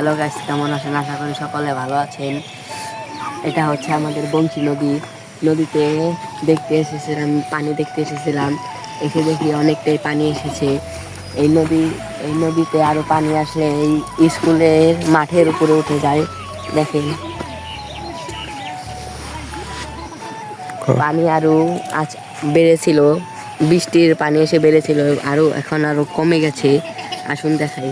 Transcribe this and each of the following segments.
Hello guys, কেমন আছেন? আশা করি সকলে ভালো আছেন। এটা হচ্ছে আমাদের বংশী নদী। নদীতে পানি দেখতে এসেছিলাম। এসে দেখি অনেকটাই পানি এসেছে। এই নদীতে আরো পানি আসলে এই স্কুলের মাঠের উপরে উঠে যায়। দেখেন পানি আরো আজ বেড়েছিল, বৃষ্টির পানি এসে বেড়েছিল, এখন আরো কমে গেছে। আসুন দেখাই।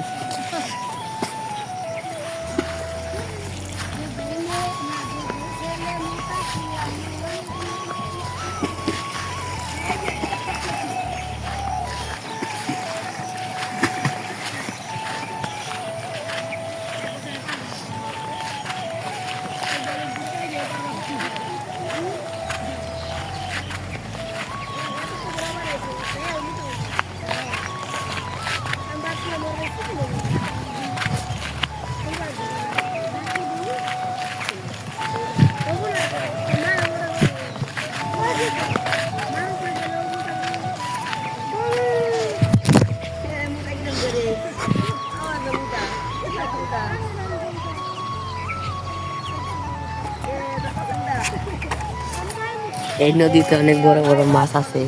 এই নদীতে অনেক বড় বড় মাছ আছে।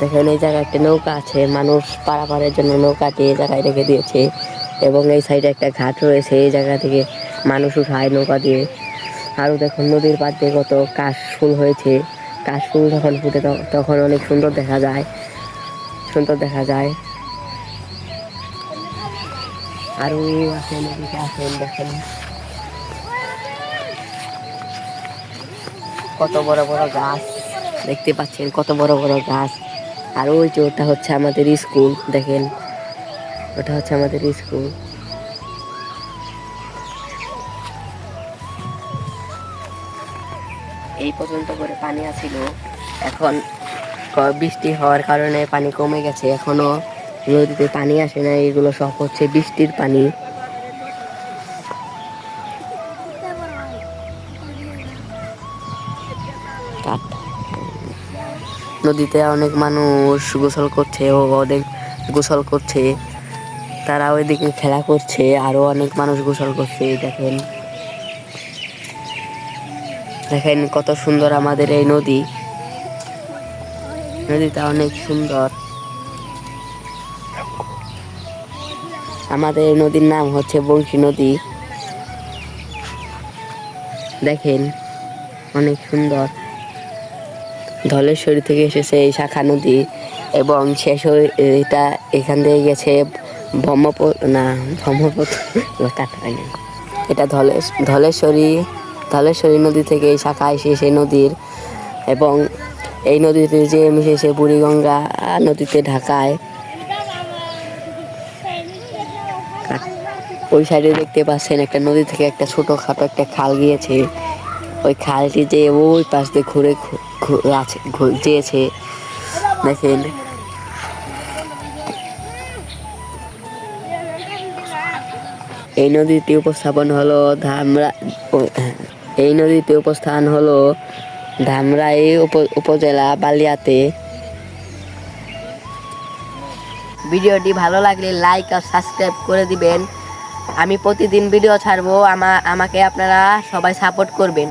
দেখেন এই জায়গায় একটা নৌকা আছে, মানুষ পারাপারের জন্য নৌকাটি এই জায়গায় রেখে দিয়েছে এবং এই সাইডে একটা ঘাট রয়েছে, এই জায়গা থেকে মানুষ উঠায় নৌকা দিয়ে। আরো দেখুন নদীর পাড় দিয়ে কত কাশ ফুল হয়েছে। কাশ ফুল যখন ফুটে তখন অনেক সুন্দর দেখা যায়। আরো আছে, নদীতে আছেন দেখেন কত বড় বড় গাছ দেখতে পাচ্ছেন, কত বড় বড় গাছ। আর ওই যে ওটা হচ্ছে আমাদের স্কুল, দেখেন ওটা হচ্ছে আমাদের স্কুল। এই পর্যন্ত করে পানি আছিল, এখন বৃষ্টি হওয়ার কারণে পানি কমে গেছে। এখনো নদীতে পানি আসে না, এগুলো সব হচ্ছে বৃষ্টির পানি। নদীতে অনেক মানুষ গোসল করছে, তারা ওইদিকে খেলা করছে, আরো অনেক মানুষ গোসল করছে। দেখেন কত সুন্দর আমাদের এই নদীটা অনেক সুন্দর। আমাদের এই নদীর নাম হচ্ছে বংশী নদী। দেখেন অনেক সুন্দর। ধলেশ্বরী থেকে এসেছে এই শাখা নদী এবং এটা এখান থেকে গেছে এটা ধলেশ্বরী নদী থেকে এই শাখা এসেছে নদীর, এবং এই নদীতে যে মিশেছে বুড়িগঙ্গা নদীতে ঢাকায়। ওই সাইডে দেখতে পাচ্ছেন একটা নদী থেকে একটা ছোটখাটো একটা খাল গিয়েছে। ওই খালটি যে ওই পাশ দিয়ে ঘুরে যেয়েছে। দেখেন এই নদীটি উপস্থান হলো ধামরাই উপজেলা বালিয়াতে। ভিডিওটি ভালো লাগলে লাইক আর সাবস্ক্রাইব করে দিবেন। আমি প্রতিদিন ভিডিও ছাড়বো, আমাকে আপনারা সবাই সাপোর্ট করবেন।